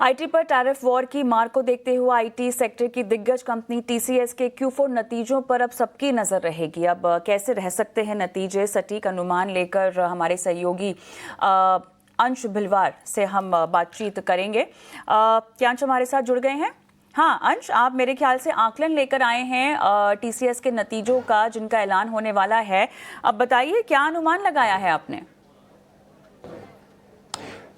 IT पर tariff war की मार को देखते हुए आईटी सेक्टर की दिग्गज कंपनी टीसीएस के Q4 नतीजों पर अब सबकी नजर रहेगी। अब कैसे रह सकते हैं नतीजे, सटीक अनुमान लेकर हमारे सहयोगी अंश भिलवार से हम बातचीत करेंगे। क्या अंश हमारे साथ जुड़ गए हैं? हाँ अंश, आप मेरे ख्याल से आकलन लेकर आए हैं टीसीएस के नतीजों का, जिनका ऐलान होने वाला है। अब बताइए, क्या अनुमान लगाया है आपने?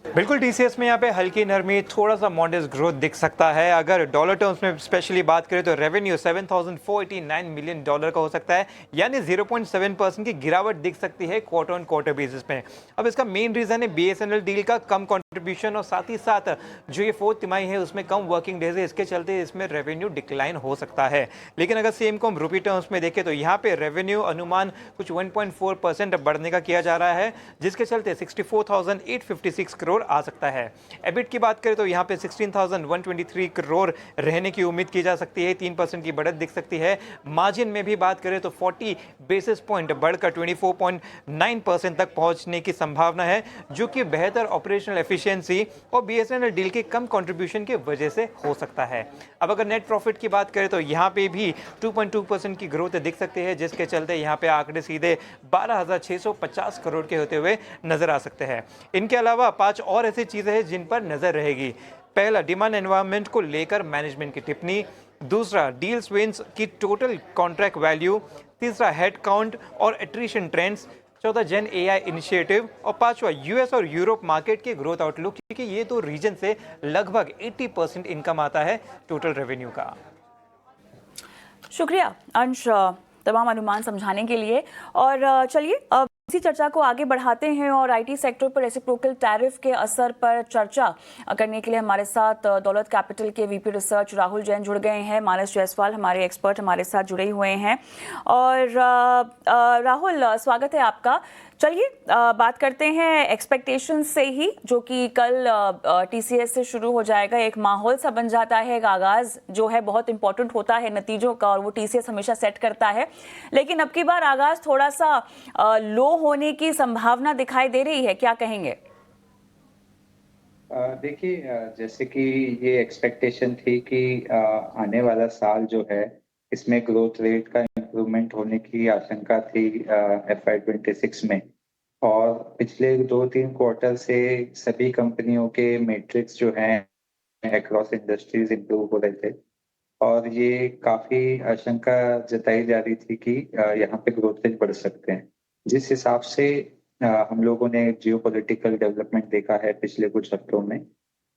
बिल्कुल, टीसीएस में यहाँ पे हल्की नरमी, थोड़ा सा मॉडेस्ट ग्रोथ दिख सकता है। अगर डॉलर टर्म्स में स्पेशली बात करें तो रेवेन्यू $7,489 मिलियन का हो सकता है, यानी 0.7% की गिरावट दिख सकती है क्वार्टर ऑन क्वार्टर बेसिस पे। अब इसका मेन रीजन है बीएसएनएल डील का कम कंट्रीब्यूशन और साथ ही साथ जो ये फोर्थ तिमाही है उसमें कम वर्किंग डेज है, इसके चलते इसमें रेवेन्यू डिक्लाइन हो सकता है। लेकिन अगर सेम को हम रुपी टर्म्स में देखें तो यहाँ पे रेवेन्यू अनुमान कुछ 1.4% बढ़ने का किया जा रहा है, जिसके चलते 64,856 करोड़ आ सकता है। एबिट की बात करें तो यहाँ पे 16,123 करोड़ रहने की उम्मीद की जा सकती है, 3% की बढ़त दिख सकती है। मार्जिन में भी बात करें तो 40 बेसिस पॉइंट बढ़कर 24.9% तक पहुंचने की संभावना है, जो कि बेहतर ऑपरेशनल एफिशिएंसी और बीएसएनएल डील के कम कंट्रीब्यूशन की वजह से हो सकता है। अब अगर नेट प्रॉफिट की बात करें तो यहाँ पे भी 2.2% की ग्रोथ दिख सकती है, जिसके चलते यहाँ पे आंकड़े सीधे 12,650 करोड़ के होते हुए नजर आ सकते हैं। इनके अलावा 5 और ऐसी चीजें हैं जिन पर नजर रहेगी। पहला, डिमांड एनवायरनमेंट को लेकर मैनेजमेंट की टिप्पणी। दूसरा, डील्स विंस की टोटल कॉन्ट्रैक्ट वैल्यू। तीसरा, हेड काउंट और एट्रिशन ट्रेंड्स। चौथा, जेन एआई इनिशिएटिव। और पांचवा, यूएस और यूरोप मार्केट के ग्रोथ आउटलुक, क्योंकि ये तो रीजन से लगभग 80% इनकम आता है टोटल रेवेन्यू का। शुक्रिया अंश तमाम अनुमान समझाने के लिए। और चलिए अब इसी चर्चा को आगे बढ़ाते हैं और आईटी सेक्टर पर रेसिप्रोकल टैरिफ के असर पर चर्चा करने के लिए हमारे साथ दौलत कैपिटल के वीपी रिसर्च राहुल जैन जुड़ गए हैं। मानस जायसवाल हमारे एक्सपर्ट हमारे साथ जुड़े हुए हैं। और राहुल, स्वागत है आपका। चलिए बात करते हैं एक्सपेक्टेशन से ही, जो कि कल टीसीएस से शुरू हो जाएगा। एक माहौल सा बन जाता है, एक आगाज जो है बहुत इंपॉर्टेंट होता है नतीजों का, और वो टीसीएस हमेशा सेट करता है। लेकिन अब की बार आगाज थोड़ा सा लो होने की संभावना दिखाई दे रही है, क्या कहेंगे? देखिए, जैसे कि ये एक्सपेक्टेशन थी कि आने वाला साल जो है इसमें ग्रोथ रेट का इम्प्रूवमेंट होने की आशंका थी FY26 में। और पिछले 2-3 क्वार्टर से सभी कंपनियों के मैट्रिक्स जो हैं अक्रॉस इंडस्ट्रीज इम्प्रूव हो रहे थे, और ये काफी आशंका जताई जा रही थी कि यहाँ पे ग्रोथ रेट बढ़ सकते हैं। जिस हिसाब से हम लोगों ने जियोपॉलिटिकल डेवलपमेंट देखा है पिछले कुछ हफ्तों में,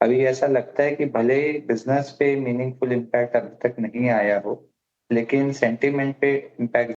अभी ऐसा लगता है कि भले बिजनेस पे मीनिंगफुल इम्पैक्ट अभी तक नहीं आया हो, लेकिन सेंटिमेंट पे इम्पैक्ट